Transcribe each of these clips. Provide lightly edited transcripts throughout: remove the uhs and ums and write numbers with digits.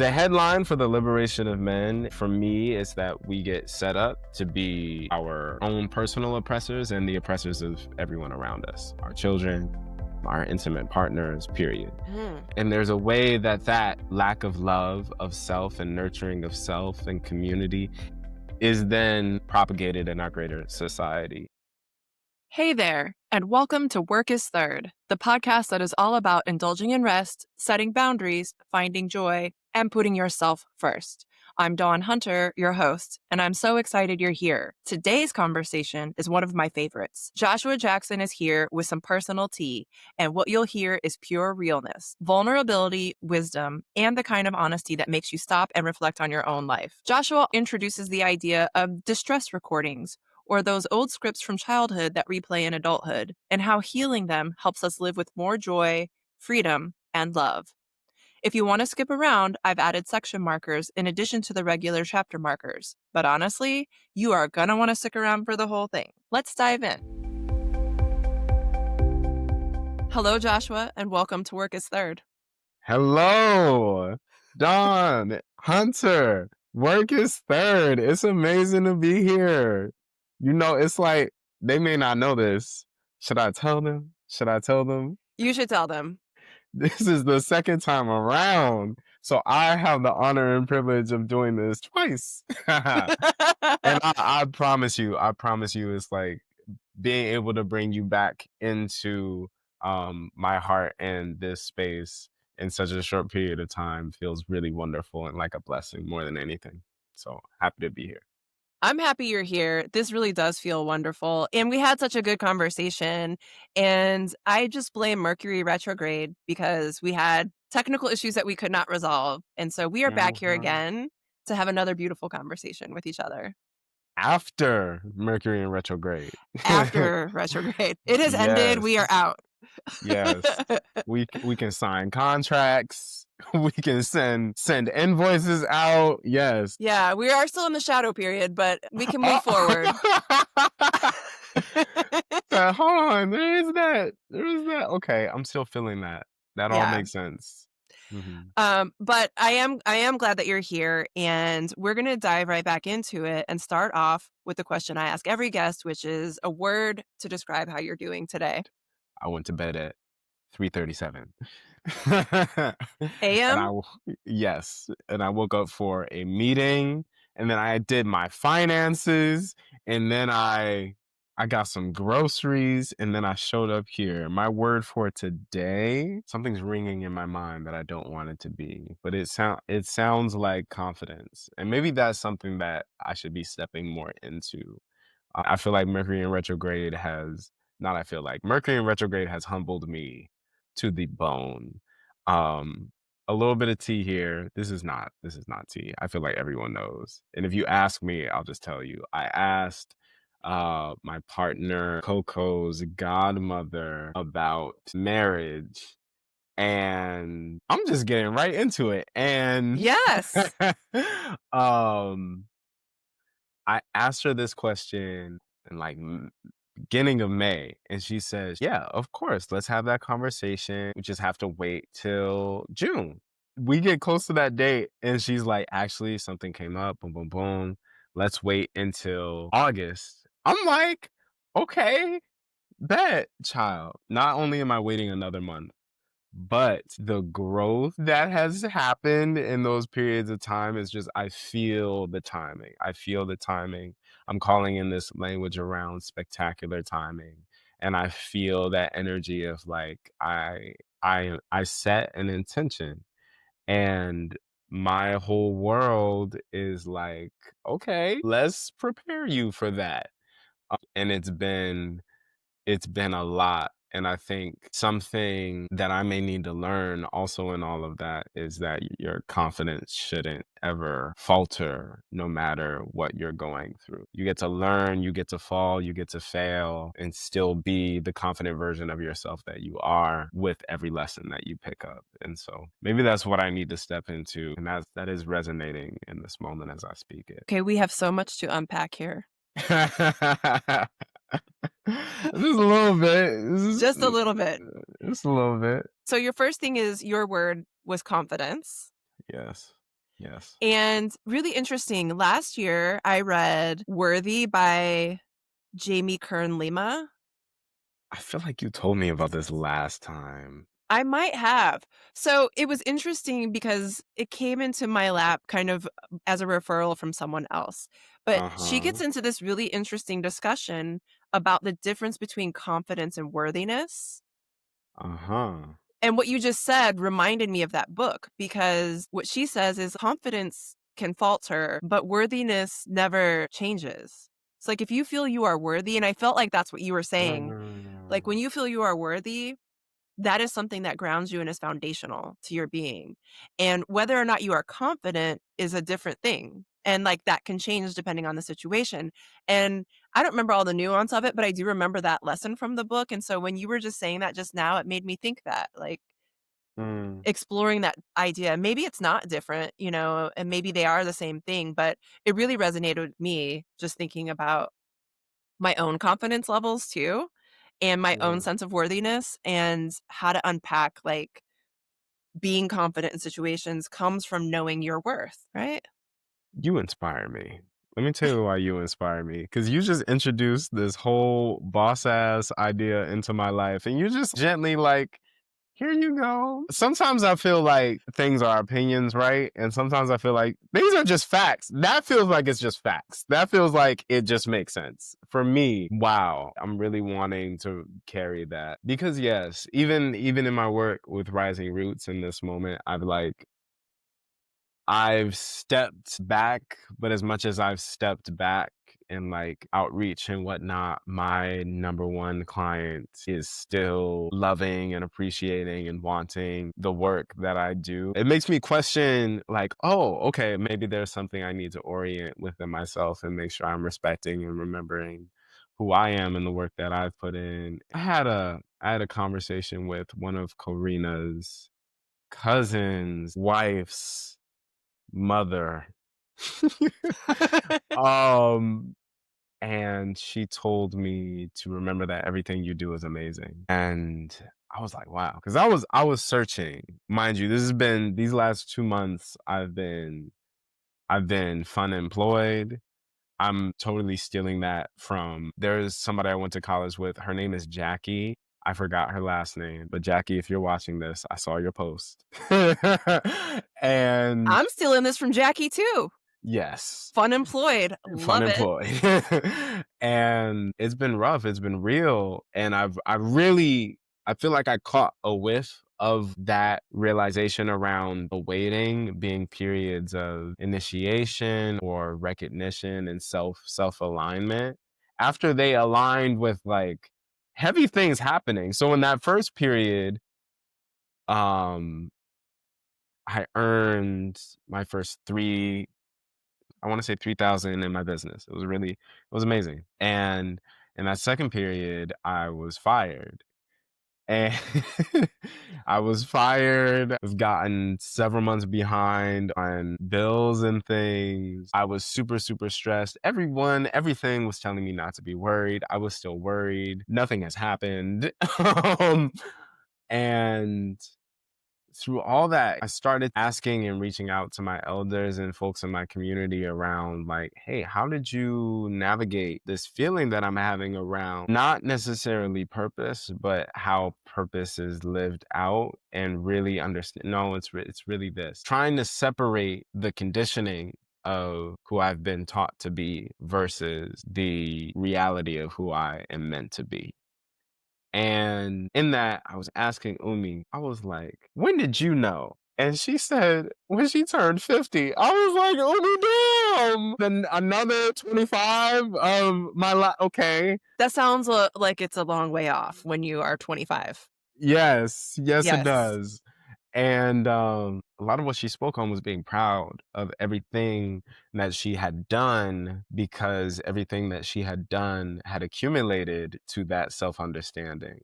The headline for the liberation of men, for me, is that we get set up to be our own personal oppressors and the oppressors of everyone around us, our children, our intimate partners, period. And there's a way that that lack of love of self and nurturing of self and community is then propagated in our greater society. Hey there, and welcome to Work is Third, the podcast that is all about indulging in rest, setting boundaries, finding joy, and putting yourself first. I'm Dawn Hunter, your host, and I'm so excited you're here. Today's conversation is one of my favorites. Joshua Jackson is here with some personal tea, and what you'll hear is pure realness, vulnerability, wisdom, and the kind of honesty that makes you stop and reflect on your own life. Joshua introduces the idea of distress recordings, or those old scripts from childhood that replay in adulthood, and how healing them helps us live with more joy, freedom, and love. If you want to skip around, I've added section markers in addition to the regular chapter markers. But honestly, you are going to want to stick around for the whole thing. Let's dive in. Hello, Joshua, and welcome to Work is Third. Hello, Dawn, Hunter. Work is third. It's amazing to be here. You know, it's like, they may not know this. Should I tell them? You should tell them. This is the second time around. So I have the honor and privilege of doing this twice. And I promise you, it's like being able to bring you back into my heart and this space in such a short period of time feels really wonderful and like a blessing more than anything. So happy to be here. I'm happy you're here. This really does feel wonderful. And we had such a good conversation. And I just blame Mercury retrograde because we had technical issues that we could not resolve. And so we are back here again to have another beautiful conversation with each other. After Mercury in retrograde. After retrograde. It has ended. We are out. Yes. We can sign contracts. We can send invoices out. Yes. Yeah, we are still in the shadow period, but we can move forward. Hold on. There is that. Okay, I'm still feeling that. That all makes sense. Mm-hmm. But I am glad that you're here, and we're going to dive right back into it and start off with the question I ask every guest, which is a word to describe how you're doing today. I went to bed at 3:37 a.m. Yes, and I woke up for a meeting, and then I did my finances, and then I got some groceries, and then I showed up here. My word for today, something's ringing in my mind that I don't want it to be, but it sounds like confidence, and maybe that's something that I should be stepping more into. I feel like Mercury in retrograde has humbled me to the bone. A little bit of tea here. This is not tea. I feel like everyone knows. And if you ask me, I'll just tell you. I asked my partner, Coco's godmother, about marriage. And I'm just getting right into it. And yes. I asked her this question in like beginning of May, and she says, yeah, of course, let's have that conversation. We just have to wait till June. We get close to that date, and she's like, actually, something came up, boom, boom, boom. Let's wait until August. I'm like, okay, bet, child. Not only am I waiting another month, but the growth that has happened in those periods of time is just, I feel the timing. I'm calling in this language around spectacular timing. And I feel that energy of like, I set an intention, and my whole world is like, okay, let's prepare you for that. And it's been a lot. And I think something that I may need to learn also in all of that is that your confidence shouldn't ever falter no matter what you're going through. You get to learn, you get to fall, you get to fail, and still be the confident version of yourself that you are with every lesson that you pick up. And so maybe that's what I need to step into. And that is resonating in this moment as I speak it. Okay, we have so much to unpack here. Just a little bit. Just a little bit. Just a little bit. So your first thing is your word was confidence. Yes. Yes. And really interesting, last year I read Worthy by Jamie Kern Lima. I feel like you told me about this last time. I might have. So it was interesting because it came into my lap kind of as a referral from someone else. But she gets Uh-huh. into this really interesting discussion about the difference between confidence and worthiness. Uh-huh. And what you just said reminded me of that book because what she says is confidence can falter, but worthiness never changes. It's like if you feel you are worthy, and I felt like that's what you were saying. Like when Mm. you feel you are worthy, that is something that grounds you and is foundational to your being. And whether or not you are confident is a different thing. And like that can change depending on the situation. And I don't remember all the nuance of it, but I do remember that lesson from the book. And so when you were just saying that just now, it made me think that like Mm. exploring that idea, maybe it's not different, and maybe they are the same thing, but it really resonated with me just thinking about my own confidence levels too and my own Yeah. sense of worthiness and how to unpack like being confident in situations comes from knowing your worth, right? You inspire me. Let me tell you why you inspire me. Because you just introduced this whole boss ass idea into my life. And you just gently, like, here you go. Sometimes I feel like things are opinions, right? And sometimes I feel like these are just facts. That feels like it's just facts. That feels like it just makes sense. For me, wow, I'm really wanting to carry that. Because yes, even in my work with Rising Roots in this moment, I've stepped back, but as much as I've stepped back in like outreach and whatnot, my number one client is still loving and appreciating and wanting the work that I do. It makes me question like, oh, okay, maybe there's something I need to orient within myself and make sure I'm respecting and remembering who I am and the work that I've put in. I had a conversation with one of Karina's cousins, wife's mother. um, and she told me to remember that everything you do is amazing. And I was like, wow, because I was searching. Mind you, this has been these last 2 months. I've been fun employed. I'm totally stealing that from there's somebody I went to college with. Her name is Jackie. I forgot her last name, but Jackie, if you're watching this, I saw your post. And I'm stealing this from Jackie too. yes, Fun employed. fun Love it. employee. And it's been rough, it's been real, and I feel like I caught a whiff of that realization around the waiting being periods of initiation or recognition and self-alignment after they aligned with like heavy things happening. So in that first period, um I earned my first three, I want to say 3,000 in my business. It was amazing. And in that second period, I was fired. And I was fired. I've gotten several months behind on bills and things. I was super, super stressed. Everything was telling me not to be worried. I was still worried. Nothing has happened. And through all that, I started asking and reaching out to my elders and folks in my community around, like, hey, how did you navigate this feeling that I'm having around not necessarily purpose, but how purpose is lived out and really understand? No, it's really this trying to separate the conditioning of who I've been taught to be versus the reality of who I am meant to be. And in that, I was asking Umi, I was like, when did you know? And she said, when she turned 50. I was like, Umi, damn. Then another 25 of my life. Okay. That sounds like it's a long way off when you are 25. Yes. Yes, it Yes. does. And a lot of what she spoke on was being proud of everything that she had done because everything that she had done had accumulated to that self understanding.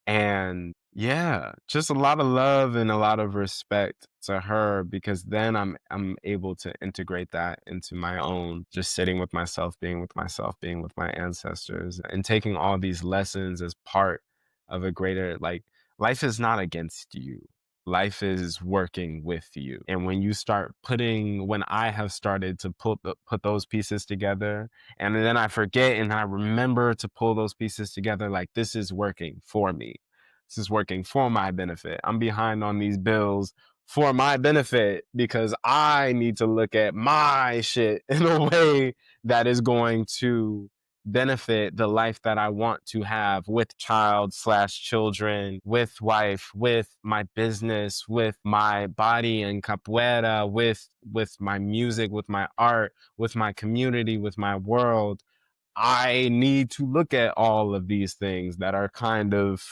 And yeah, just a lot of love and a lot of respect to her because then I'm able to integrate that into my own, just sitting with myself, being with my ancestors, and taking all these lessons as part of a greater, like, life is not against you. life is working with you. And when I have started to put those pieces together, and then I forget and I remember to pull those pieces together, like, this is working for me. This is working for my benefit. I'm behind on these bills for my benefit because I need to look at my shit in a way that is going to benefit the life that I want to have with child/children, with wife, with my business, with my body and capoeira, with my music, with my art, with my community, with my world. I need to look at all of these things that are kind of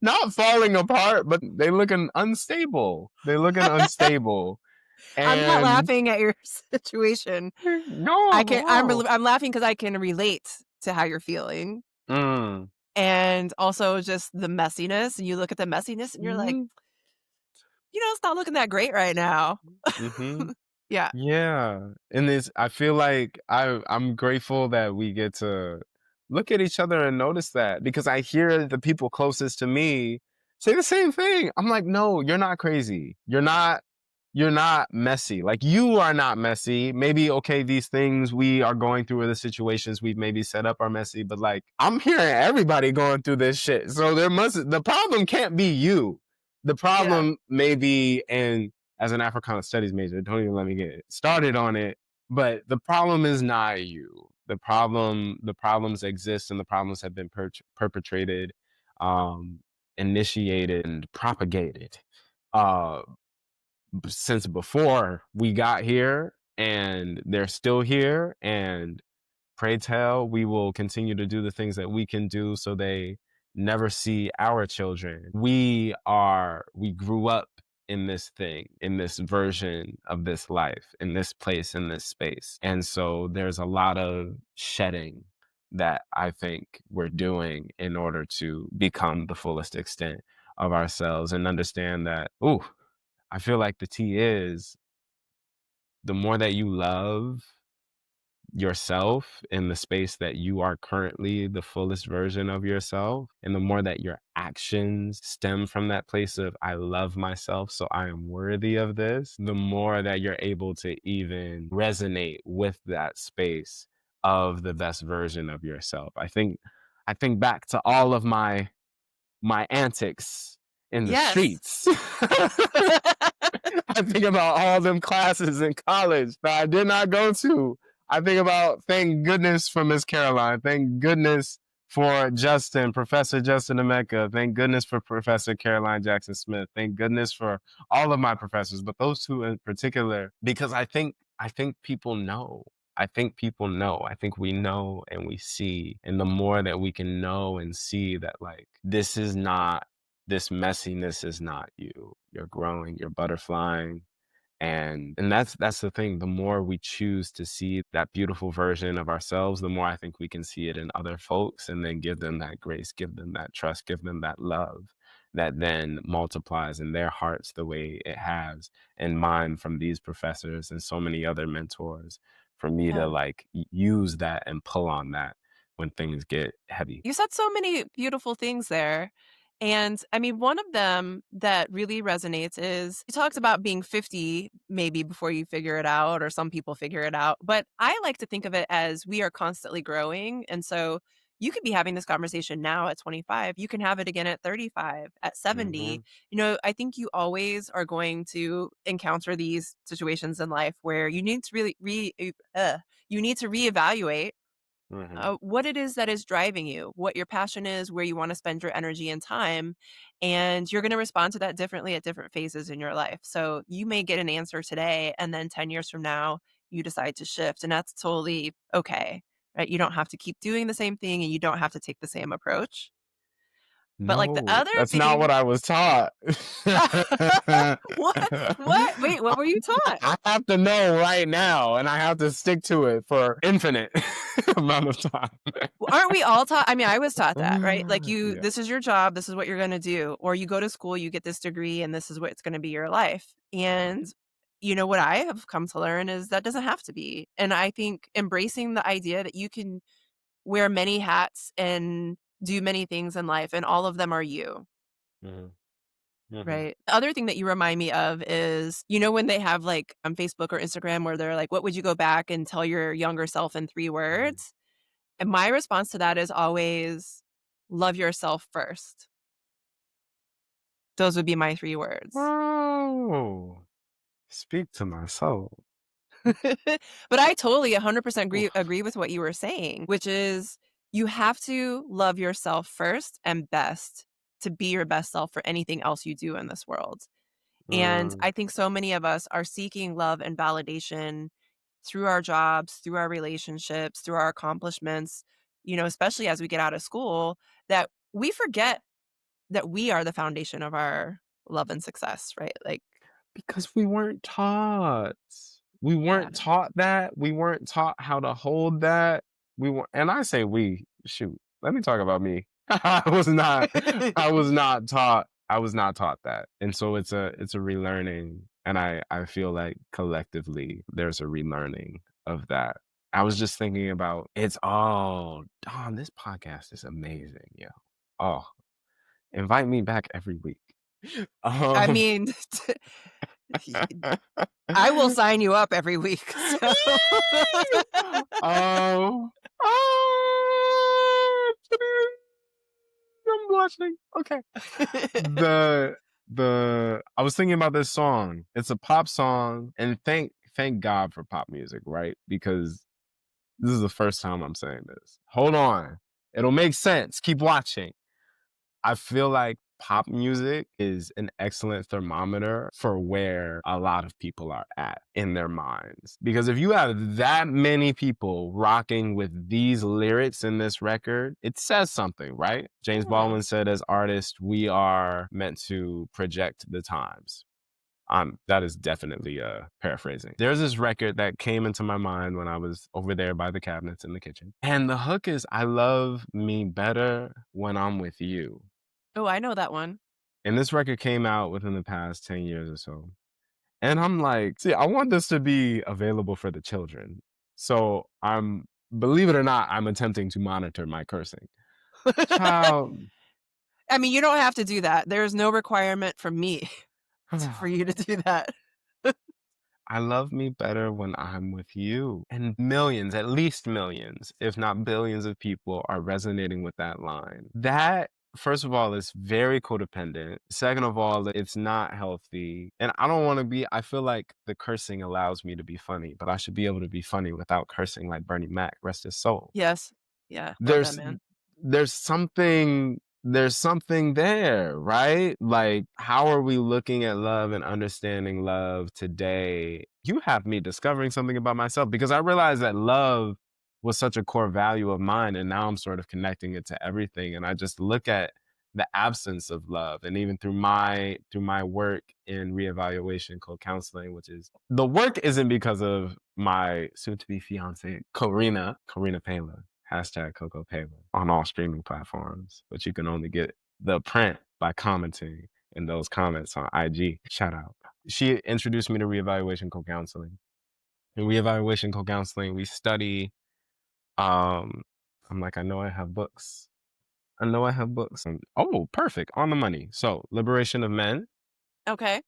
not falling apart, but they looking unstable. I'm not And laughing at your situation. no, wow. I'm laughing because I can relate to how you're feeling. Mm. And also just the messiness. And you look at the messiness and you're like, Mhm. it's not looking that great right now. Mhm. Yeah. Yeah. And I feel like I'm grateful that we get to look at each other and notice that, because I hear the people closest to me say the same thing. I'm like, no, you're not crazy. You're not messy. Like, you are not messy. Maybe, okay, these things we are going through or the situations we've maybe set up are messy, but like, I'm hearing everybody going through this shit. So the problem can't be you. The Yeah. problem may be, and as an Africana studies major, don't even let me get started on it, but the problem is not you. The problems exist, and the problems have been perpetrated, um, initiated, and propagated uh since before we got here, and they're still here, and pray tell we will continue to do the things that we can do so they never see our children. We grew up in this thing, in this version of this life, in this place, in this space. And so there's a lot of shedding that I think we're doing in order to become the fullest extent of ourselves, and understand that, ooh, I feel like the tea is, the more that you love yourself in the space that you are currently the fullest version of yourself, and the more that your actions stem from that place of, I love myself, so I am worthy of this, the more that you're able to even resonate with that space of the best version of yourself. I think back to all of my antics in the Yes. streets. I think about all them classes in college that I did not go to. I think about, thank goodness for Miss Caroline. Thank goodness for Professor Justin Emeka. Thank goodness for Professor Caroline Jackson Smith. Thank goodness for all of my professors, but those two in particular, because I think people know. I think people know. I think we know and we see. And the more that we can know and see that, like, this messiness is not you. You're growing, you're butterflying. And that's the thing. The more we choose to see that beautiful version of ourselves, the more I think we can see it in other folks, and then give them that grace, give them that trust, give them that love that then multiplies in their hearts the way it has in mine from these professors and so many other mentors, for me to Yeah. like use that and pull on that when things get heavy. You said so many beautiful things there. And I mean, one of them that really resonates is he talks about being 50 maybe before you figure it out, or some people figure it out. But I like to think of it as we are constantly growing. And so you could be having this conversation now at 25. You can have it again at 35, at 70. Hmm. I think you always are going to encounter these situations in life where you need to really you need to reevaluate Hmm. what it is that is driving you, what your passion is, where you want to spend your energy and time. And you're going to respond to that differently at different phases in your life. So you may get an answer today, and then 10 years from now, you decide to shift. And that's totally okay. Right? You don't have to keep doing the same thing, and you don't have to take the same approach. But like the No, other that's not big what I was taught. what? What? Wait, what were you taught? I have to know right now, and I have to stick to it for infinite amount of time. Well, aren't we all taught? I mean, I was taught that, right? Like Yeah. this is your job, this is what you're going to do. Or you go to school, you get this degree, and this is what's going to be your life. And what I have come to learn is that doesn't have to be. And I think embracing the idea that you can wear many hats and do many things in life, and all of them are you. Mhm. Mhm. Right. The other thing that you remind me of is, when they have like on Facebook or Instagram where they're like, what would you go back and tell your younger self in 3 Mhm. words? And my response to that is always love yourself first. Those would be my 3 words. Oh, speak to my soul. But I totally 100% Oof. agree with what you were saying, which is you have to love yourself first and best to be your best self for anything else you do in this world. And Mm, I think so many of us are seeking love and validation through our jobs, through our relationships, through our accomplishments, especially as we get out of school, that we forget that we are the foundation of our love and success, right? Like, because we weren't taught. We yeah. weren't taught that. We weren't taught how to hold that. We were, and I say we. Shoot, let me talk about me. I was not taught. I was not taught that, and so it's a relearning, and I feel like collectively there's a relearning of that. I was just thinking about it's all. Don, this podcast is amazing, yo. Oh, invite me back every week. I Um, mean, I will sign you up every week. So oh, oh, I'm blushing. Okay. The I was thinking about this song. It's a pop song, and thank God for pop music, right? Because this is the first time I'm saying this. Hold on. It'll make sense. Keep watching. I feel like pop music is an excellent thermometer for where a lot of people are at in their minds. Because if you have that many people rocking with these lyrics in this record, it says something, right? James yeah. Baldwin said, as artists, we are meant to project the times. That is definitely paraphrasing. There's this record that came into my mind when I was over there by the cabinets in the kitchen. And the hook is, I love me better when I'm with you. Oh, I know that one. And this record came out within the past 10 years or so. And I'm like, see, I want this to be available for the children. So believe it or not, I'm attempting to monitor my cursing. Child, I mean, you don't have to do that. There's no requirement from me for you to do that. I love me better when I'm with you. And millions, at least millions, if not billions of people are resonating with that line. That, first of all, is very codependent. Second of all, it's not healthy. And I don't want to be, I feel like the cursing allows me to be funny, but I should be able to be funny without cursing like Bernie Mac, rest his soul. Yes. Yeah. Love that There's man. there's something there, right? Like, how are we looking at love and understanding love today? You have me discovering something about myself because I realized that love was such a core value of mine, and now I'm sort of connecting it to everything. And I just look at the absence of love, and even through my work in reevaluation co-counseling, which is the work isn't because of my soon-to-be fiance, Karina Paler. Hashtag Coco Paler on all streaming platforms, but you can only get the print by commenting in those comments on IG. Shout out. She introduced me to reevaluation co-counseling. In reevaluation co-counseling, we study. Um, I'm like, I know I have books. I know I have books. And, oh, perfect. On the money. So, Liberation of Men. Okay.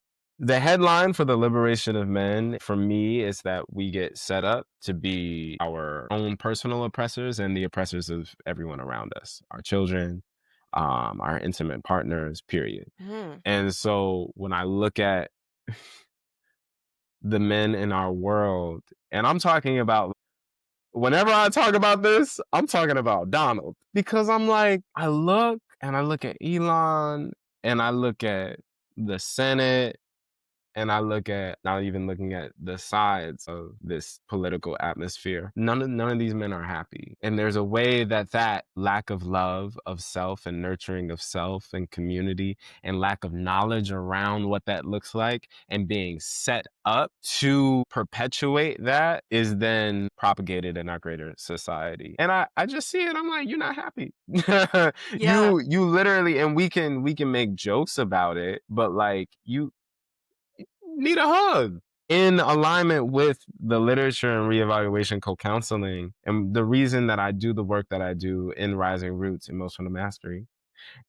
The headline for the liberation of men for me is that we get set up to be our own personal oppressors and the oppressors of everyone around us, our children, our intimate partners, period. Mhm. And so when I look at the men in our world, and I'm talking about, whenever I talk about this, I'm talking about Donald, because I'm like, I look at Elon and I look at the Senate. And I look at, not even looking at the sides of this political atmosphere, none of these men are happy. And there's a way that lack of love of self and nurturing of self and community and lack of knowledge around what that looks like and being set up to perpetuate that is then propagated in our greater society. And I just see it. I'm like, you're not happy. Yeah. You literally, and we can make jokes about it, but like, you need a hug. in alignment with the literature and reevaluation co-counseling. And the reason that I do the work that I do in Rising Roots Emotional Mastery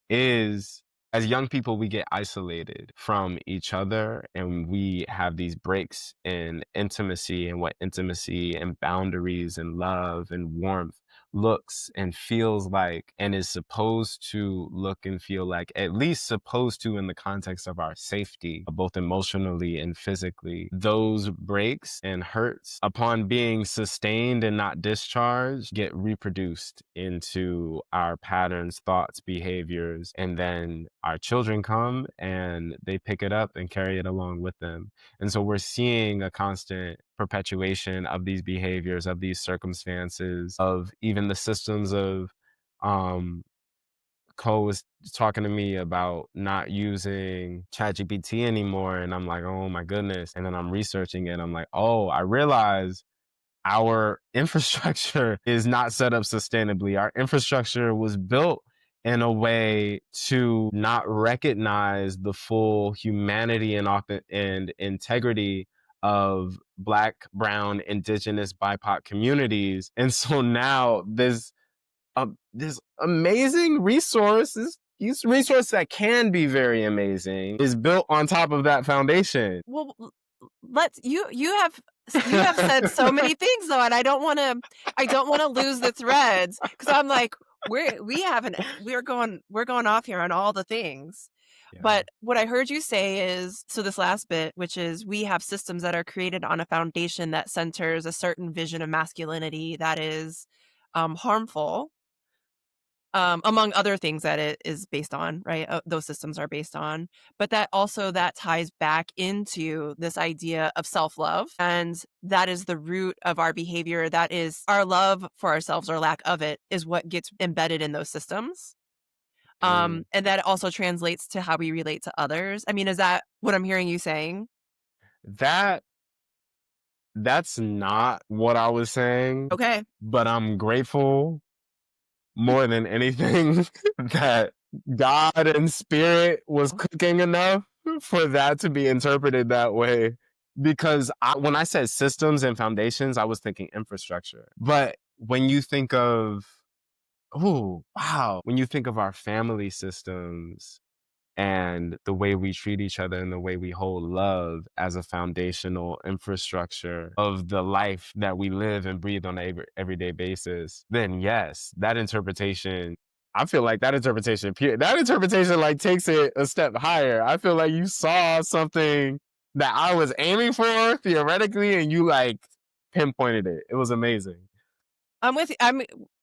is, as young people, we get isolated from each other, and we have these breaks in intimacy and what intimacy and boundaries and love and warmth looks and feels like, and is supposed to look and feel like, at least supposed to in the context of our safety, both emotionally and physically. Those breaks and hurts, upon being sustained and not discharged, get reproduced into our patterns, thoughts, behaviors, and then our children come and they pick it up and carry it along with them. And so we're seeing a constant perpetuation of these behaviors, of these circumstances, of even the systems of, Cole was talking to me about not using ChatGPT anymore. And I'm like, oh my goodness. And then I'm researching it. I'm like, oh, I realize our infrastructure is not set up sustainably. Our infrastructure was built in a way to not recognize the full humanity and integrity of Black, Brown, Indigenous, BIPOC communities. And so now this amazing resources, these resources that can be very amazing, is built on top of that foundation. Well, you have said so many things though, and I don't want to lose the threads, because I'm like, we're going off here on all the things. Yeah. But what I heard you say is, so this last bit, which is, we have systems that are created on a foundation that centers a certain vision of masculinity that is harmful, among other things that it is based on, right? Those systems are based on, but that ties back into this idea of self-love, and that is the root of our behavior. That is, our love for ourselves, or lack of it, is what gets embedded in those systems. And that also translates to how we relate to others. I mean, is that what I'm hearing you saying? That's not what I was saying. Okay. But I'm grateful more than anything that God and spirit was cooking enough for that to be interpreted that way. Because when I said systems and foundations, I was thinking infrastructure. But when you think of, when you think of our family systems and the way we treat each other and the way we hold love as a foundational infrastructure of the life that we live and breathe on an everyday basis, then yes, that interpretation, I feel like that interpretation like takes it a step higher. I feel like you saw something that I was aiming for theoretically, and you like pinpointed it. It was amazing. I'm with you.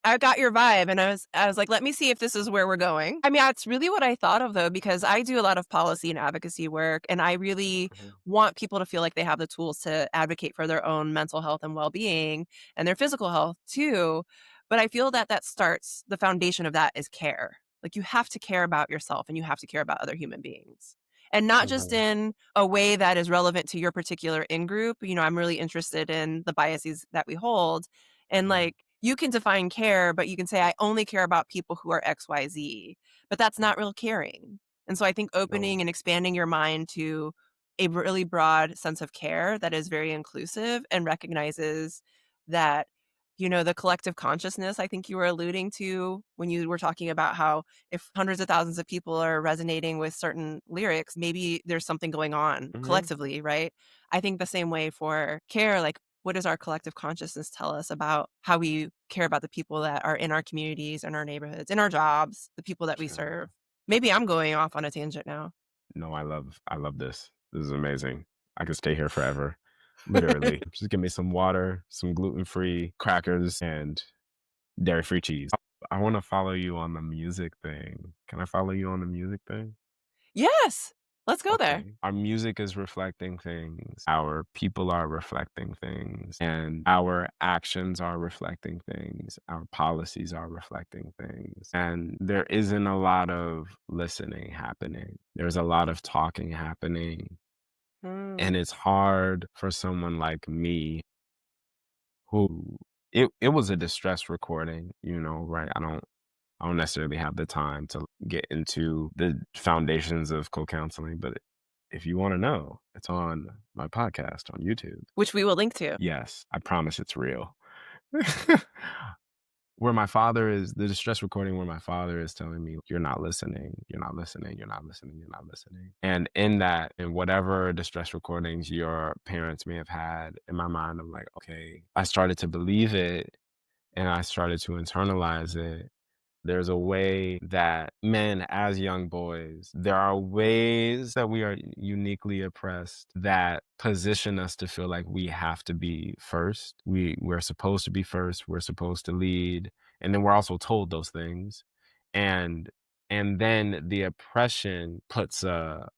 I got your vibe, and I was like, let me see if this is where we're going. I mean, that's really what I thought of, though, because I do a lot of policy and advocacy work, and I really want people to feel like they have the tools to advocate for their own mental health and well-being, and their physical health too. But I feel that starts, the foundation of that is care. Like, you have to care about yourself, and you have to care about other human beings. And not just in a way that is relevant to your particular in-group. You know, I'm really interested in the biases that we hold. And like, you can define care, but you can say, I only care about people who are XYZ, but that's not real caring. And so I think opening and expanding your mind to a really broad sense of care that is very inclusive and recognizes that, you know, the collective consciousness I think you were alluding to when you were talking about how, if hundreds of thousands of people are resonating with certain lyrics, maybe there's something going on collectively, right? I think the same way for care, like, what does our collective consciousness tell us about how we care about the people that are in our communities, in our neighborhoods, in our jobs, the people that we serve? Maybe I'm going off on a tangent now. No, I love this. This is amazing. I could stay here forever. Literally. Just give me some water, some gluten-free crackers, and dairy-free cheese. I want to follow you on the music thing. Can I follow you on the music thing? Yes. Let's go there. Our music is reflecting things. Our people are reflecting things. And our actions are reflecting things. Our policies are reflecting things. And there isn't a lot of listening happening. There's a lot of talking happening. And it's hard for someone like me who, it was a distress recording, you know, right? I don't necessarily have the time to get into the foundations of co-counseling, but if you want to know, it's on my podcast on YouTube. Which we will link to. Yes, I promise it's real. Where my father is, the distress recording where my father is telling me, you're not listening, you're not listening, you're not listening, you're not listening. And in that, in whatever distress recordings your parents may have had, in my mind, I'm like, okay, I started to believe it and I started to internalize it. There's a way that men as young boys, there are ways that we are uniquely oppressed that position us to feel like we have to be first. We're supposed to be first. We're supposed to lead. And then we're also told those things. And then the oppression puts a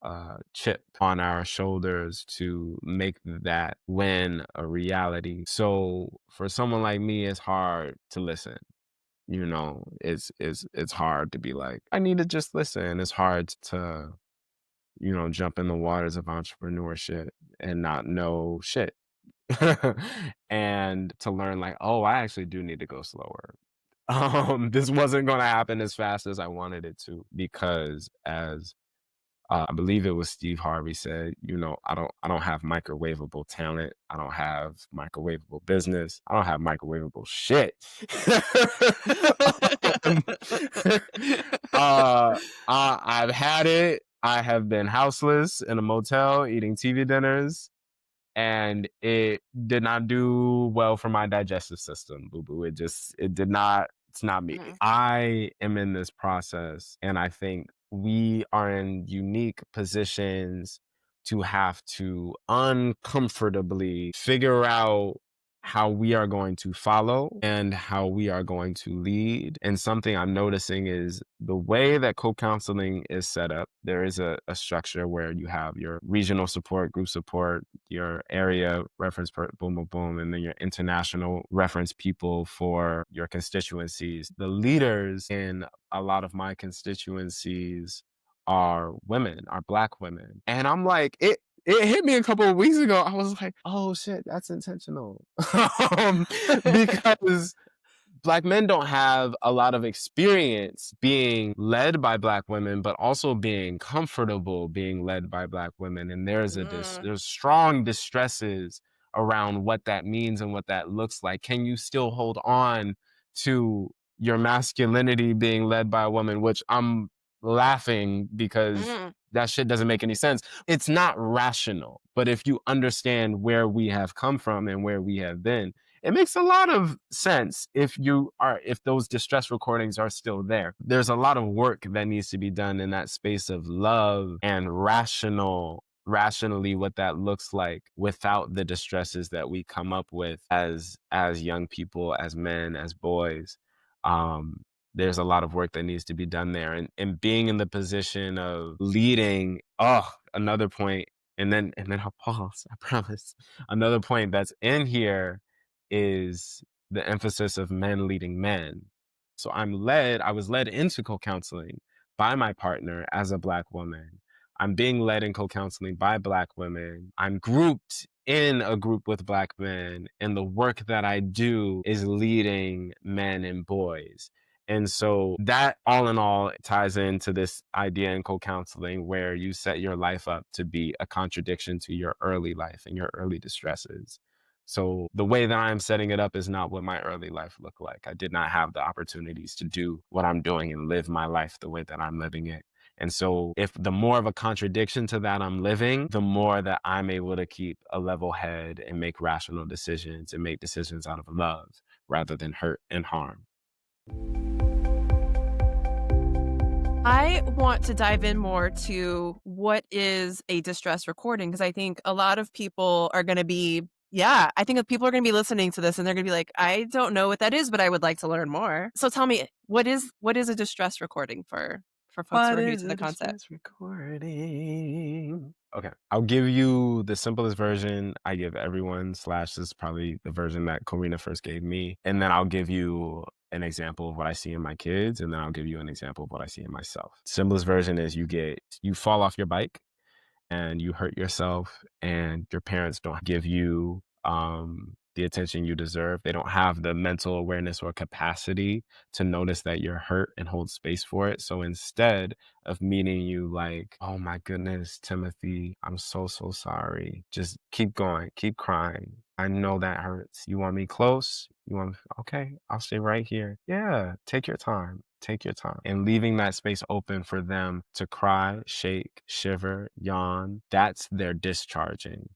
chip on our shoulders to make that win a reality. So for someone like me, it's hard to listen. You know, it's hard to be like, I need to just listen. It's hard to, you know, jump in the waters of entrepreneurship and not know shit. And to learn like, oh, I actually do need to go slower. This wasn't going to happen as fast as I wanted it to, because as I believe it was Steve Harvey said, you know, I don't have microwavable talent. I don't have microwavable business. I don't have microwavable shit. I've had it. I have been houseless in a motel eating TV dinners, and it did not do well for my digestive system, boo-boo. It did not, it's not me. I am in this process, and I think we are in unique positions to have to uncomfortably figure out how we are going to follow and how we are going to lead. And something I'm noticing is the way that co-counseling is set up. There is a structure where you have your regional support, group support, your area reference, boom, boom, boom, and then your international reference people for your constituencies. The leaders in a lot of my constituencies are women, are Black women. And I'm like, it hit me a couple of weeks ago. I was like, oh shit, that's intentional. Because Black men don't have a lot of experience being led by Black women, but also being comfortable being led by Black women. And there's strong distresses around what that means and what that looks like. Can you still hold on to your masculinity being led by a woman, which I'm laughing because that shit doesn't make any sense. It's not rational. But if you understand where we have come from and where we have been, it makes a lot of sense if those distress recordings are still there. There's a lot of work that needs to be done in that space of love and rationally what that looks like without the distresses that we come up with as young people, as men, as boys. There's a lot of work that needs to be done there. And being in the position of leading, another point, and then I'll pause, I promise. Another point that's in here is the emphasis of men leading men. So I was led into co-counseling by my partner as a Black woman. I'm being led in co-counseling by Black women. I'm grouped in a group with Black men, and the work that I do is leading men and boys. And so that all in all ties into this idea in co-counseling where you set your life up to be a contradiction to your early life and your early distresses. So the way that I'm setting it up is not what my early life looked like. I did not have the opportunities to do what I'm doing and live my life the way that I'm living it. And so if the more of a contradiction to that I'm living, the more that I'm able to keep a level head and make rational decisions and make decisions out of love rather than hurt and harm. I want to dive in more to what is a distress recording, because I think a lot of people are going to be, I think people are going to be listening to this and they're going to be like, I don't know what that is, but I would like to learn more. So tell me, what is a distress recording for folks who are new to the concept? Recording. Okay, I'll give you the simplest version I give everyone, / this is probably the version that Karina first gave me. And then I'll give you an example of what I see in my kids, and then I'll give you an example of what I see in myself. Simplest version is you fall off your bike and you hurt yourself and your parents don't give you the attention you deserve. They don't have the mental awareness or capacity to notice that you're hurt and hold space for it. So instead of meeting you like, oh my goodness, Timothy, I'm so, so sorry. Just keep going, keep crying. I know that hurts. You want me close? You want me? Okay, I'll stay right here. Yeah, take your time. Take your time. And leaving that space open for them to cry, shake, shiver, yawn, that's their discharging.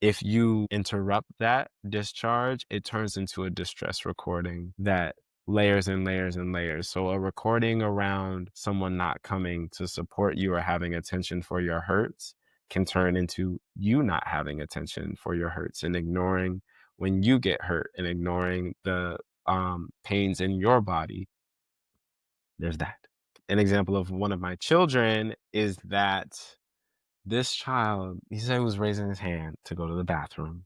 If you interrupt that discharge, it turns into a distress recording that layers and layers and layers. So a recording around someone not coming to support you or having attention for your hurts can turn into you not having attention for your hurts and ignoring when you get hurt and ignoring the pains in your body. There's that. An example of one of my children is that this child, he said he was raising his hand to go to the bathroom.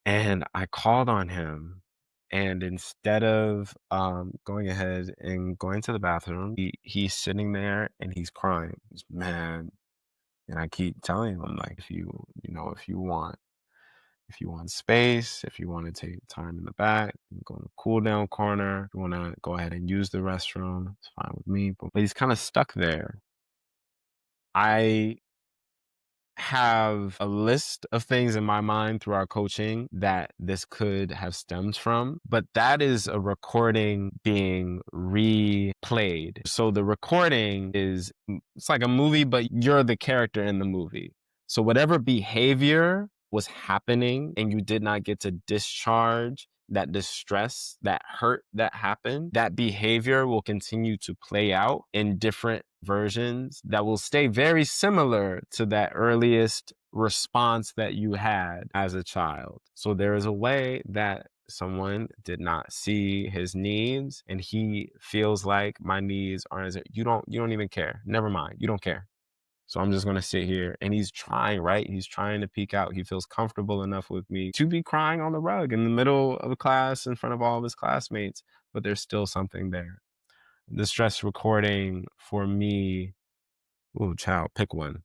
And I called on him, and instead of going ahead and going to the bathroom, he's sitting there and he's crying. He's mad. And I keep telling him, like, if you want space, if you want to take time in the back, go in the cool down corner, if you want to go ahead and use the restroom, it's fine with me. But he's kind of stuck there. I have a list of things in my mind through our coaching that this could have stemmed from, but that is a recording being replayed. So the recording it's like a movie, but you're the character in the movie. So whatever behavior was happening and you did not get to discharge that distress, that hurt that happened, that behavior will continue to play out in different versions that will stay very similar to that earliest response that you had as a child. So there is a way that someone did not see his needs and he feels like my needs aren't as you don't even care. Never mind. You don't care. So I'm just going to sit here, and he's trying, right? He's trying to peek out. He feels comfortable enough with me to be crying on the rug in the middle of a class in front of all of his classmates, but there's still something there. The stress recording for me, ooh, child, pick one.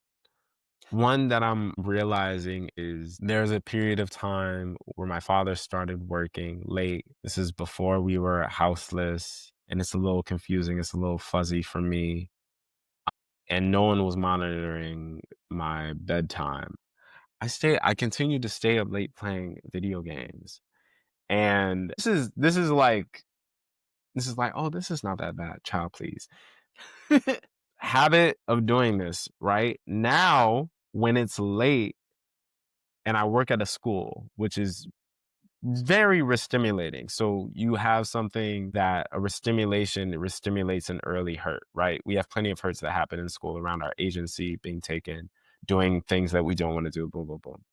One that I'm realizing is there's a period of time where my father started working late. This is before we were houseless, and it's a little confusing. It's a little fuzzy for me. And no one was monitoring my bedtime. I continued to stay up late playing video games. And this is like, oh, this is not that bad. Child, please. Habit of doing this, right? Now, when it's late and I work at a school, which is very restimulating. So you have something that a restimulates an early hurt, right? We have plenty of hurts that happen in school around our agency being taken, doing things that we don't want to do, boom, boom, boom.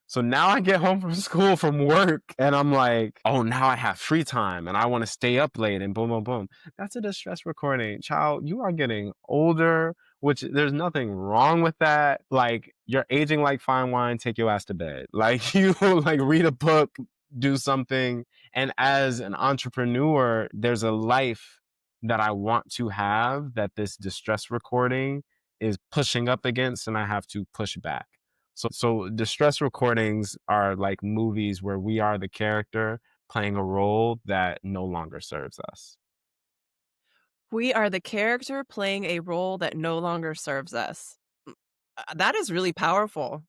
So now I get home from school, from work, and I'm like, oh, now I have free time and I want to stay up late and boom, boom, boom. That's a distress recording. Child, you are getting older, which there's nothing wrong with that. Like, you're aging like fine wine, take your ass to bed. Like, you like read a book, do something. And as an entrepreneur, there's a life that I want to have that this distress recording is pushing up against, and I have to push back. So distress recordings are like movies where we are the character playing a role that no longer serves us. We are the character playing a role that no longer serves us. That is really powerful.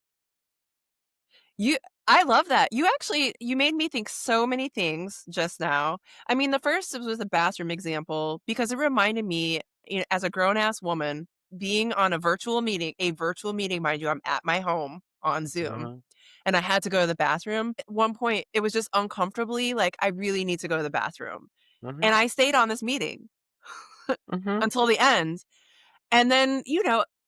I love that. You made me think so many things just now. I mean, the first was a bathroom example because it reminded me, as a grown ass woman, being on a virtual meeting, mind you, I'm at my home on Zoom, Mhm, and I had to go to the bathroom. At one point, it was just uncomfortably like, I really need to go to the bathroom. mhm, And I stayed on this meeting mhm. until the end. And then,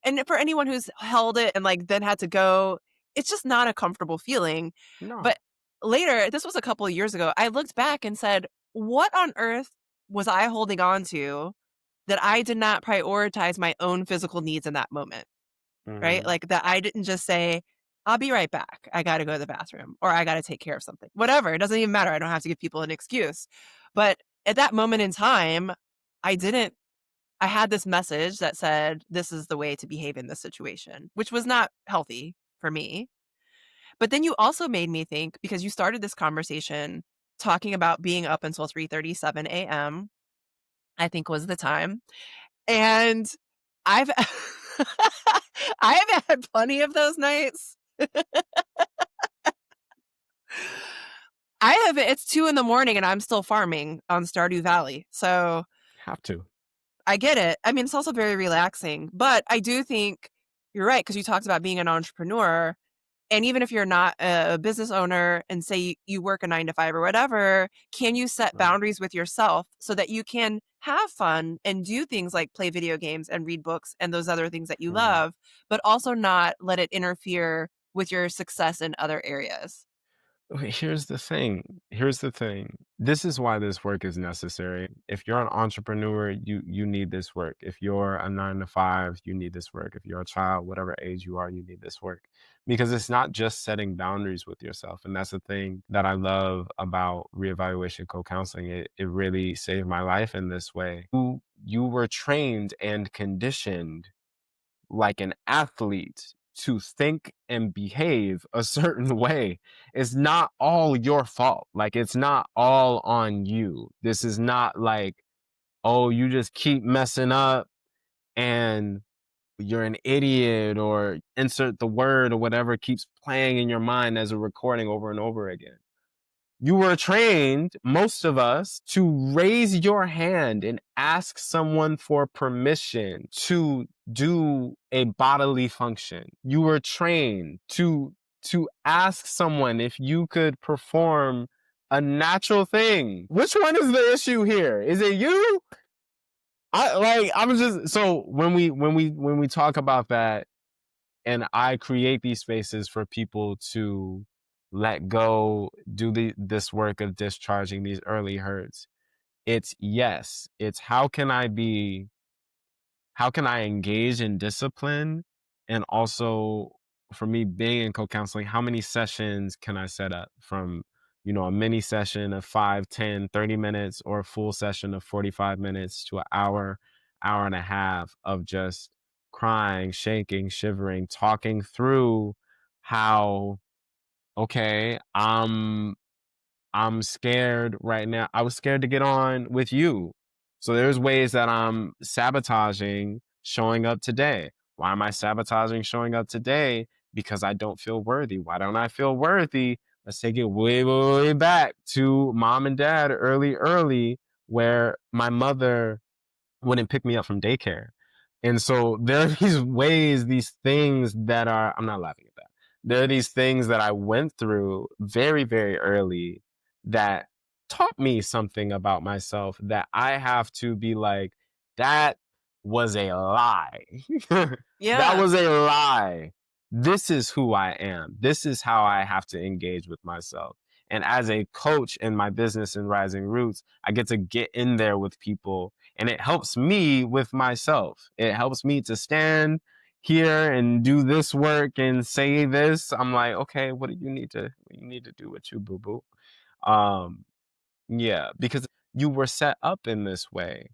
and for anyone who's held it and like then had to go, it's just not a comfortable feeling. No. But later, this was a couple of years ago, I looked back and said, what on earth was I holding on to that I did not prioritize my own physical needs in that moment? Right? Mhm, Like that I didn't just say, I'll be right back. I got to go to the bathroom or I got to take care of something. Whatever. It doesn't even matter. I don't have to give people an excuse. But at that moment in time, I didn't I had this message that said, this is the way to behave in this situation, which was not healthy for me. But then you also made me think because you started this conversation talking about being up until 3:37 AM, I think was the time. And I've I've had plenty of those nights. I have it's 2 in the morning and I'm still farming on Stardew Valley. So Have to. I get it. I mean, it's also very relaxing, but I do think you're right because you talked about being an entrepreneur. And even if you're not a business owner and say you work a 9 to 5 or whatever, can you set Right. boundaries with yourself so that you can have fun and do things like play video games and read books and those other things that you Mm. love, but also not let it interfere with your success in other areas? Okay, here's the thing. Here's the thing. This is why this work is necessary. If you're an entrepreneur, you need this work. If you're a 9 to 5, you need this work. If you're a child, whatever age you are, you need this work. Because it's not just setting boundaries with yourself. And that's the thing that I love about reevaluation co-counseling. It really saved my life in this way. You were trained and conditioned like an athlete to think and behave a certain way. It's not all your fault. Like, it's not all on you. This is not like, oh, you just keep messing up and you're an idiot, or insert the word or whatever keeps playing in your mind as a recording over and over again. You were trained, most of us, to raise your hand and ask someone for permission to do a bodily function. You were trained to ask someone if you could perform a natural thing. Which one is the issue here? Is it you? I'm just so when we talk about that, and I create these spaces for people to let go, do this work of discharging these early hurts. It's yes, it's how can I engage in discipline? And also for me being in co-counseling, how many sessions can I set up from, a mini session of 5, 10, 30 minutes, or a full session of 45 minutes to an hour, hour and a half of just crying, shaking, shivering, talking through how, okay, I'm scared right now. I was scared to get on with you. So there's ways that I'm sabotaging showing up today. Why am I sabotaging showing up today? Because I don't feel worthy. Why don't I feel worthy? Let's take it way, way, way back to mom and dad early, where my mother wouldn't pick me up from daycare. And so there are these ways, these things that are, I'm not laughing at that. There are these things that I went through very, very early that taught me something about myself that I have to be like, that was a lie. That Yeah. was a lie. This is who I am. This is how I have to engage with myself. And as a coach in my business in Rising Roots, I get to get in there with people, and it helps me with myself. It helps me to stand here and do this work and say this. I'm like, okay, what do you need to do with you, boo boo? Um, yeah, because you were set up in this way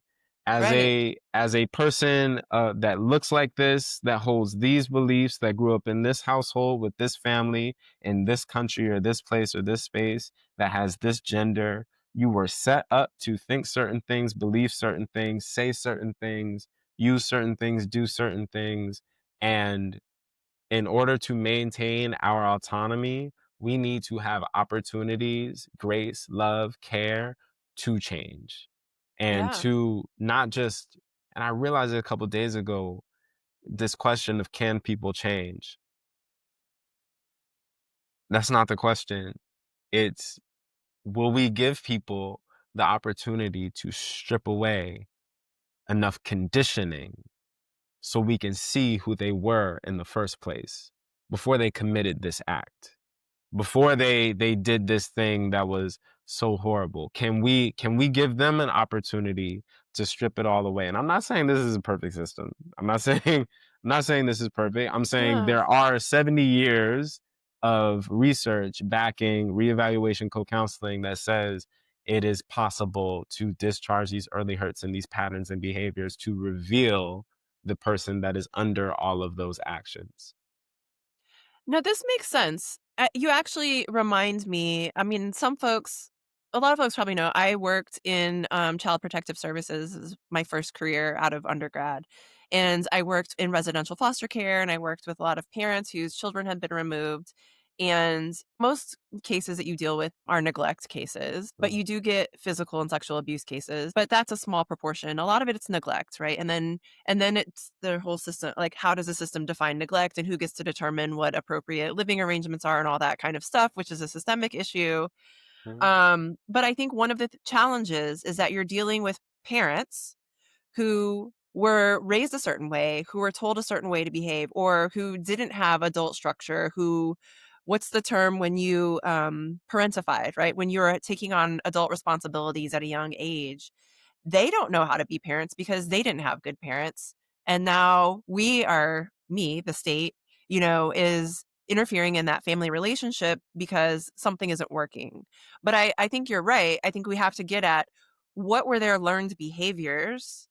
Right. as a person that looks like this, that holds these beliefs, that grew up in this household with this family, in this country or this place or this space, that has this gender. You were set up to think certain things, believe certain things, say certain things, use certain things, do certain things, and in order to maintain our autonomy, we need to have opportunities, grace, love, care to change. And Yeah. to not just, and I realized it a couple of days ago, this question of can people change? That's not the question. It's will we give people the opportunity to strip away enough conditioning so we can see who they were in the first place before they committed this act? Before they did this thing that was so horrible, can we give them an opportunity to strip it all away? And I'm not saying this is a perfect system. I'm not saying this is perfect. I'm saying Yeah. there are 70 years of research backing reevaluation co-counseling that says it is possible to discharge these early hurts and these patterns and behaviors to reveal the person that is under all of those actions. Now this makes sense. You actually remind me. I mean, a lot of folks probably know I worked in child protective services as my first career out of undergrad. And I worked in residential foster care and I worked with a lot of parents whose children had been removed. And most cases that you deal with are neglect cases, but Mm. you do get physical and sexual abuse cases, but that's a small proportion. A lot of it's neglect, right? And then it's the whole system, like how does the system define neglect and who gets to determine what appropriate living arrangements are and all that kind of stuff, which is a systemic issue. Mhm. But I think one of the challenges is that you're dealing with parents who were raised a certain way, who were told a certain way to behave, or who didn't have adult structure, who what's the term when you parentified, right? When you're taking on adult responsibilities at a young age, they don't know how to be parents because they didn't have good parents. And now the state, is interfering in that family relationship because something isn't working. But I think you're right. I think we have to get at what were their learned behaviors.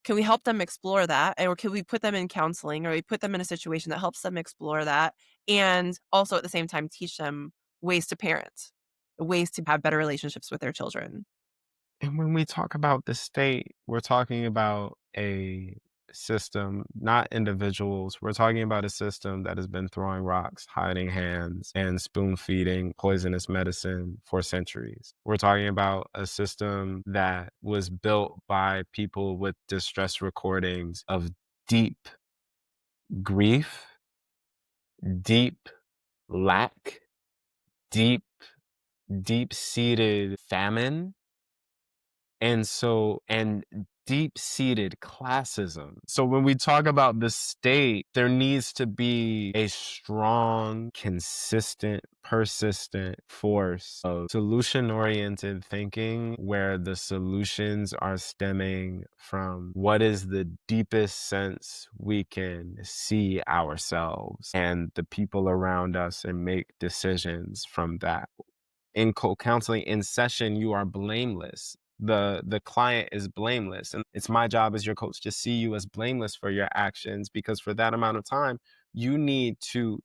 Can we help them explore that? Or can we put them in counseling or we put them in a situation that helps them explore that? And also at the same time, teach them ways to parent, ways to have better relationships with their children. And when we talk about the state, we're talking about a system, not individuals. We're talking about a system that has been throwing rocks, hiding hands, and spoon feeding poisonous medicine for centuries. We're talking about a system that was built by people with distress recordings of deep grief, deep lack, deep, deep seated famine, and deep-seated classism. So when we talk about the state, there needs to be a strong, consistent, persistent force of solution-oriented thinking where the solutions are stemming from what is the deepest sense we can see ourselves and the people around us and make decisions from that. In co-counseling in session, you are blameless. The client is blameless, and it's my job as your coach to see you as blameless for your actions, because for that amount of time you need to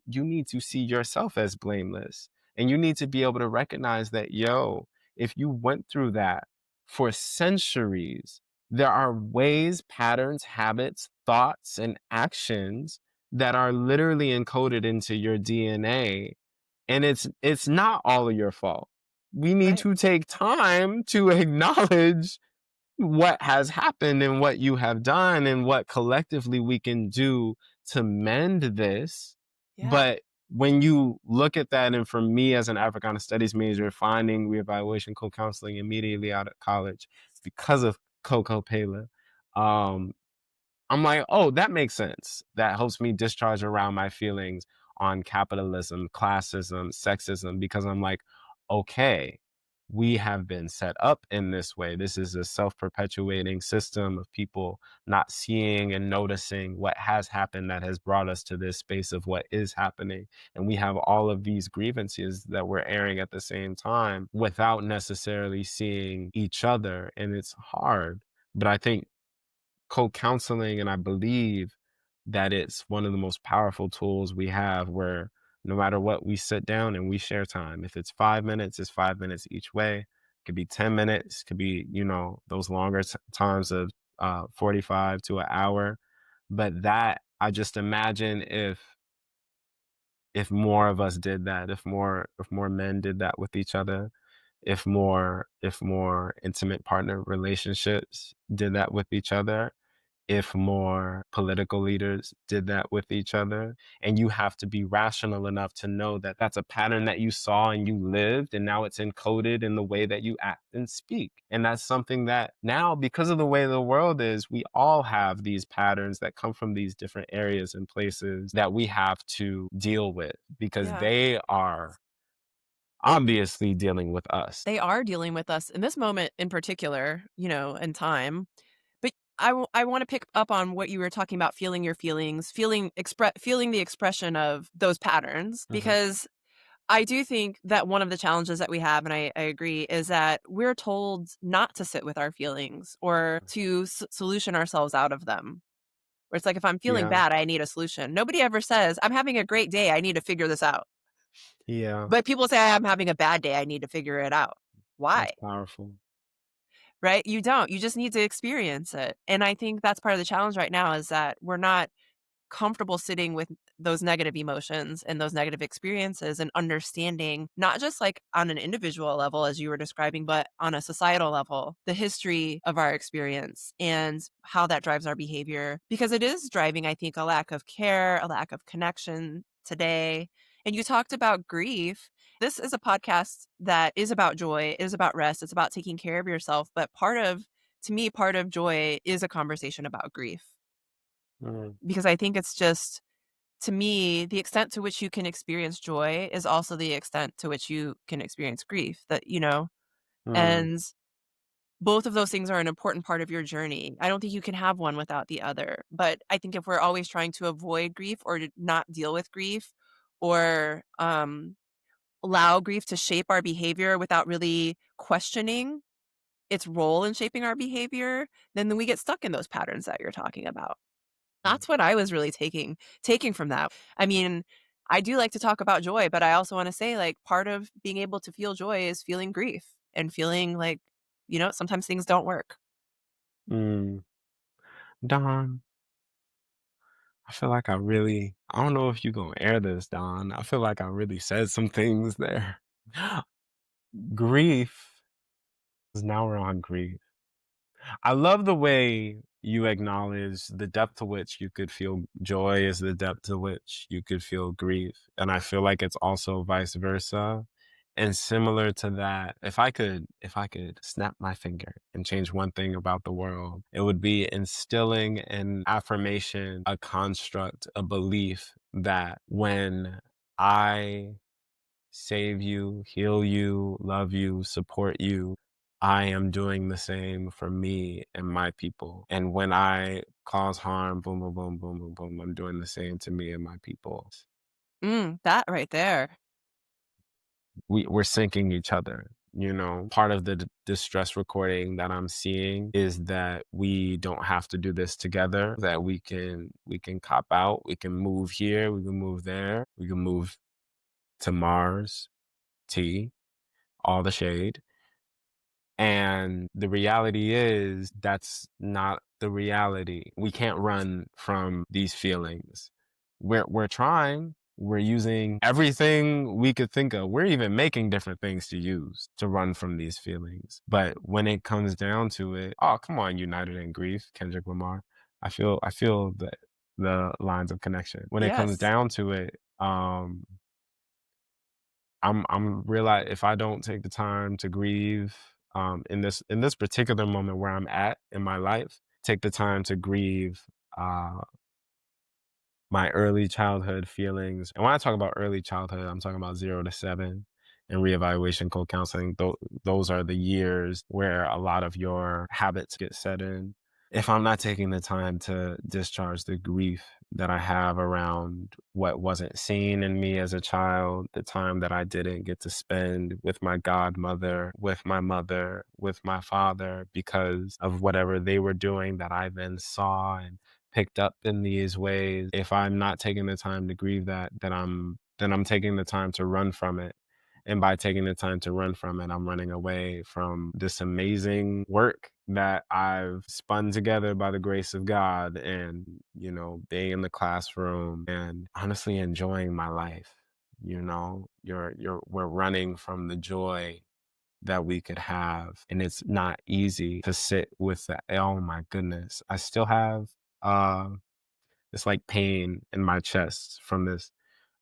see yourself as blameless, and you need to be able to recognize that, yo, if you went through that for centuries, there are ways, patterns, habits, thoughts, and actions that are literally encoded into your DNA, and it's not all of your fault. We need Right. to take time to acknowledge what has happened and what you have done and what collectively we can do to mend this. Yeah. But when you look at that, and for me as an Africana Studies major, finding reevaluation co-counseling immediately out of college because of Coco Pela, um, I'm like, oh, that makes sense. That helps me discharge around my feelings on capitalism, classism, sexism, because I'm like, okay, we have been set up in this way. This is a self perpetuating system of people not seeing and noticing what has happened that has brought us to this space of what is happening. And we have all of these grievances that we're airing at the same time without necessarily seeing each other. And it's hard. But I think co-counseling, and I believe that it's one of the most powerful tools we have, where no matter what, we sit down and we share time. If it's 5 minutes, it's 5 minutes each way. It could be 10 minutes, could be, those longer times of 45 to an hour. But that, I just imagine if more of us did that, if more men did that with each other, if more intimate partner relationships did that with each other, if more political leaders did that with each other. And you have to be rational enough to know that that's a pattern that you saw and you lived, and now it's encoded in the way that you act and speak. And that's something that now, because of the way the world is, we all have these patterns that come from these different areas and places that we have to deal with, because Yeah. they are obviously dealing with us. They are dealing with us in this moment in particular, in time. But I want to pick up on what you were talking about, feeling your feelings, feeling the expression of those patterns, Mhm. because I do think that one of the challenges that we have, and I agree, is that we're told not to sit with our feelings or to solution ourselves out of them. Where it's like, if I'm feeling Yeah. bad, I need a solution. Nobody ever says, I'm having a great day. I need to figure this out. Yeah, But people say I'm having a bad day, I need to figure it out. Why? that's powerful. Right? You don't. You just need to experience it. And I think that's part of the challenge right now is that we're not comfortable sitting with those negative emotions and those negative experiences and understanding not just like on an individual level as you were describing, but on a societal level, the history of our experience and how that drives our behavior because it is driving, I think, a lack of care, a lack of connection today. And you talked about grief. This is a podcast that is about joy, is about rest, it's about taking care of yourself, but to me part of joy is a conversation about grief Mm, because I think it's just to me, the extent to which you can experience joy is also the extent to which you can experience grief mm, and both of those things are an important part of your journey. I don't think you can have one without the other. But I think if we're always trying to avoid grief or to not deal with grief or allow grief to shape our behavior without really questioning its role in shaping our behavior, then we get stuck in those patterns that you're talking about. mm, That's what I was really taking from that. I mean, I do like to talk about joy, but I also wanna say, like, part of being able to feel joy is feeling grief and feeling like, sometimes things don't work. mm. Don, I feel like I don't know if you gonna air this, Don. I feel like I really said some things there. Grief, 'cause now we're on grief. I love the way you acknowledge the depth to which you could feel joy is the depth to which you could feel grief. And I feel like it's also vice versa. And similar to that, if I could snap my finger and change one thing about the world, it would be instilling an affirmation, a construct, a belief that when I save you, heal you, love you, support you, I am doing the same for me and my people. And when I cause harm, boom, boom, boom, boom, boom, boom, I'm doing the same to me and my people. That right there. We're syncing each other. Part of the distress recording that I'm seeing is that we don't have to do this together, that we can cop out, we can move here, we can move there, we can move to Mars, T, all the shade. And the reality is that's not the reality. We can't run from these feelings. We're trying. We're using everything we could think of. We're even making different things to use to run from these feelings. But when it comes down to it, oh come on, United in Grief, Kendrick Lamar. I feel the lines of connection. When it comes Yes. down to it, I'm realize if I don't take the time to grieve in this particular moment where I'm at in my life, take the time to grieve uh my early childhood feelings. And when I talk about early childhood, I'm talking about 0 to 7 and reevaluation co-counseling. Those are the years where a lot of your habits get set in. If I'm not taking the time to discharge the grief that I have around what wasn't seen in me as a child, the time that I didn't get to spend with my godmother, with my mother, with my father, because of whatever they were doing that I then saw and picked up in these ways. If I'm not taking the time to grieve that, then I'm taking the time to run from it. And by taking the time to run from it, I'm running away from this amazing work that I've spun together by the grace of God and, being in the classroom and honestly enjoying my life. We're running from the joy that we could have. And it's not easy to sit with that. Oh my goodness. I still have uh this like pain in my chest from this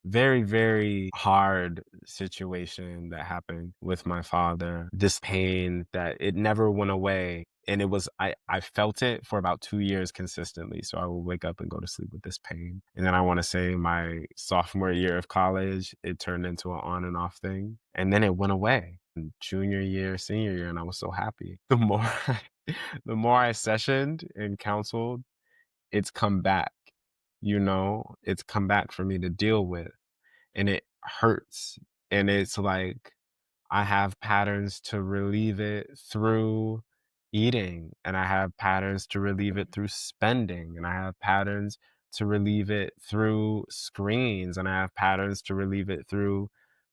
very, very hard situation that happened with my father. This pain that it never went away. And I felt it for about 2 years consistently. So I would wake up and go to sleep with this pain. And then I want to say my sophomore year of college, it turned into an on and off thing. And then it went away. Junior year, senior year, and I was so happy. The more I sessioned and counseled, it's come back. It's come back for me to deal with and it hurts. And it's like I have patterns to relieve it through eating, and I have patterns to relieve it through spending, and I have patterns to relieve it through screens, and I have patterns to relieve it through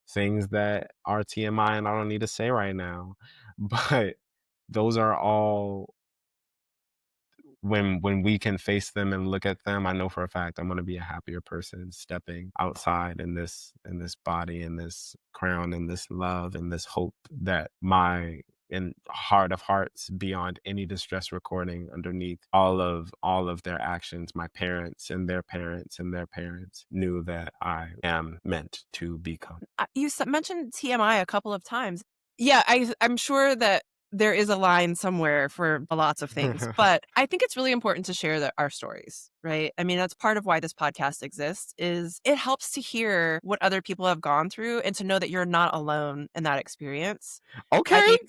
things that are TMI and I don't need to say right now. But those are all when we can face them and look at them, I know for a fact I'm gonna be a happier person stepping outside in this body, in this crown, in this love, and this hope that my in heart of hearts, beyond any distress recording, underneath all of their actions, my parents and their parents and their parents knew that I am meant to become. You mentioned TMI a couple of times. Yeah, I'm sure that there is a line somewhere for lots of things, but I think it's really important to share our stories, right? I mean, that's part of why this podcast exists, is it helps to hear what other people have gone through and to know that you're not alone in that experience. I Okay. think,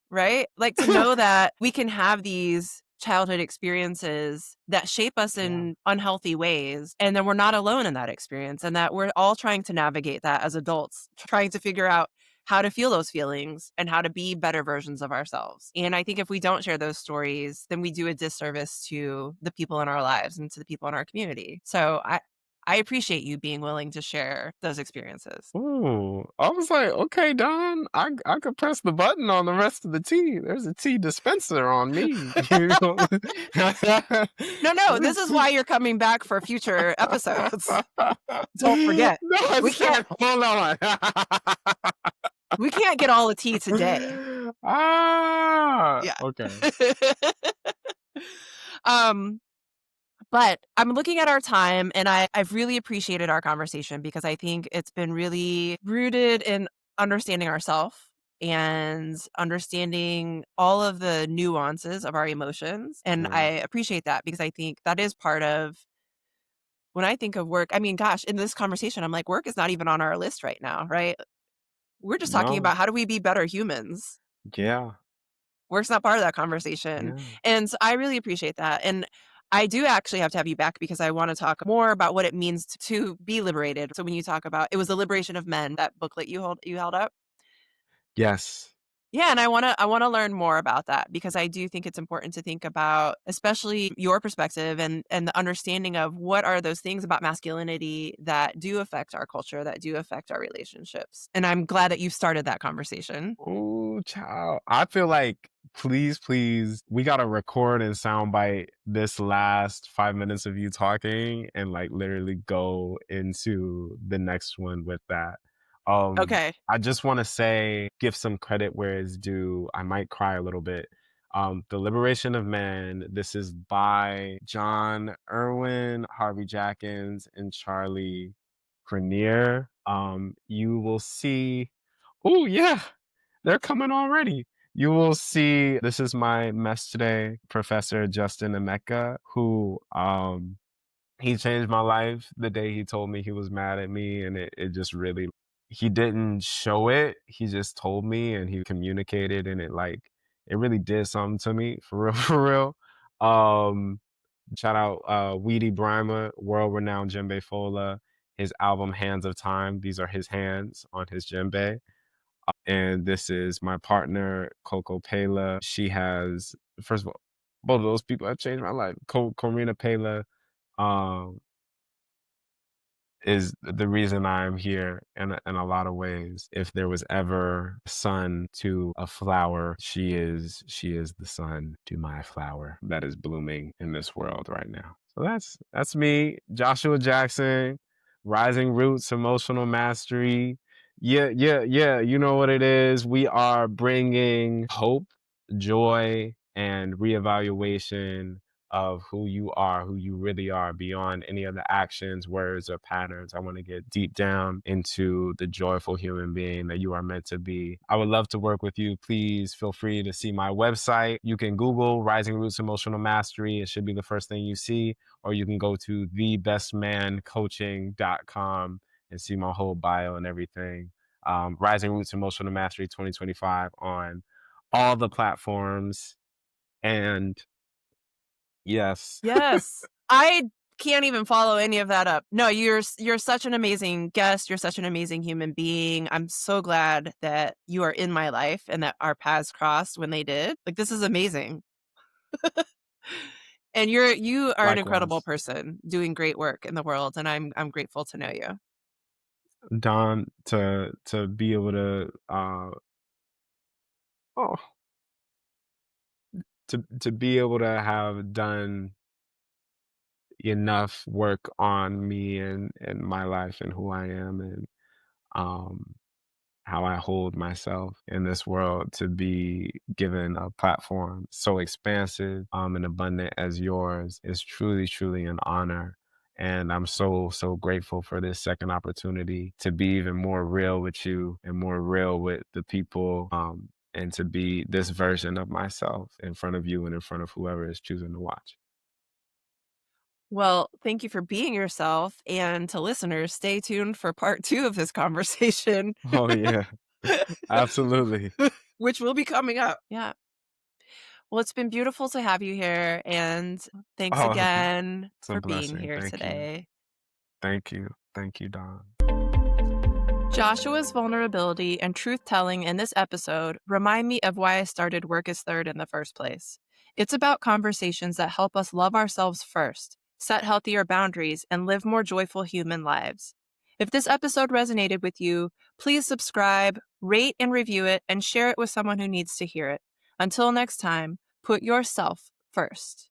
right? Like, to know that we can have these childhood experiences that shape us Yeah. in unhealthy ways, and then we're not alone in that experience, and that we're all trying to navigate that as adults, trying to figure out how to feel those feelings and how to be better versions of ourselves. And I think if we don't share those stories, then we do a disservice to the people in our lives and to the people in our community. So I appreciate you being willing to share those experiences. Ooh, I was like, okay, Don, I could press the button on the rest of the tea. There's a tea dispenser on me. You know? No, this is why you're coming back for future episodes. Don't forget. No, We it's can't not. Hold on. we can't get all the tea today. Ah, Yeah. okay. Um, but I'm looking at our time, and I've really appreciated our conversation because I think it's been really rooted in understanding ourselves and understanding all of the nuances of our emotions. And I Yeah. appreciate that because I think that is part of when I think of work. I mean, gosh, in this conversation, I'm like, work is not even on our list right now, right? We're just talking No. about how do we be better humans. Yeah. Work's not part of that conversation. Yeah. And so I really appreciate that. And I do actually have to have you back because I want to talk more about what it means to be liberated. So when you talk about it was the liberation of men, that booklet you held up. Yes. Yeah, and I want to learn more about that because I do think it's important to think about especially your perspective and the understanding of what are those things about masculinity that do affect our culture, that do affect our relationships. And I'm glad that you started that conversation. Oh, child. I feel like, please, please, we gotta record and soundbite this last 5 minutes of you talking and like literally go into the next one with that. Okay. I just want to say, give some credit where it's due. I might cry a little bit. The Liberation of Man. This is by John Irwin, Harvey Jackins, and Charlie Grenier. You will see. Oh yeah, they're coming already. You will see, this is my mess today, Professor Justin Emeka, who he changed my life the day he told me he was mad at me, and it just really, he didn't show it, he just told me and he communicated, and it really did something to me for real, for real. Um Shout out Weedie Braimah, world renowned djembe fola. His album Hands of Time, these are his hands on his djembe. And this is my partner, Coco Pela. She has, first of all, both of those people have changed my life. Corina Pela um, is the reason I'm here in a lot of ways. If there was ever sun to a flower, she is the sun to my flower that is blooming in this world right now. So that's me, Joshua Jackson, Rising Roots, Emotional Mastery. Yeah, yeah, yeah. You know what it is. We are bringing hope, joy, and reevaluation of who you are, who you really are, beyond any of the actions, words, or patterns. I want to get deep down into the joyful human being that you are meant to be. I would love to work with you. Please feel free to see my website. You can Google Rising Roots Emotional Mastery. It should be the first thing you see, or you can go to thebestmancoaching.com and see my whole bio and everything. Rising Roots Emotional Mastery 2025 on all the platforms. And yes. Yes. I can't even follow any of that up. No, you're such an amazing guest. You're such an amazing human being. I'm so glad that you are in my life and that our paths crossed when they did. Like, this is amazing. And you are an incredible Likewise. person doing great work in the world, and I'm grateful to know you. Don, to be able to oh to be able to have done enough work on me and my life and who I am and um how I hold myself in this world to be given a platform so expansive and abundant as yours is truly, truly an honor. And I'm so, so grateful for this second opportunity to be even more real with you and more real with the people and to be this version of myself in front of you and in front of whoever is choosing to watch. Well, thank you for being yourself. And to listeners, stay tuned for part 2 of this conversation, Oh, yeah, absolutely. which will be coming up. Yeah. Well, it's been beautiful to have you here. And thanks Oh, again it's a for being blessing. here Thank you. today. Thank you. Thank you, Don. Joshua's vulnerability and truth telling in this episode remind me of why I started Work is Third in the first place. It's about conversations that help us love ourselves first, set healthier boundaries, and live more joyful human lives. If this episode resonated with you, please subscribe, rate and review it, and share it with someone who needs to hear it. Until next time, put yourself first.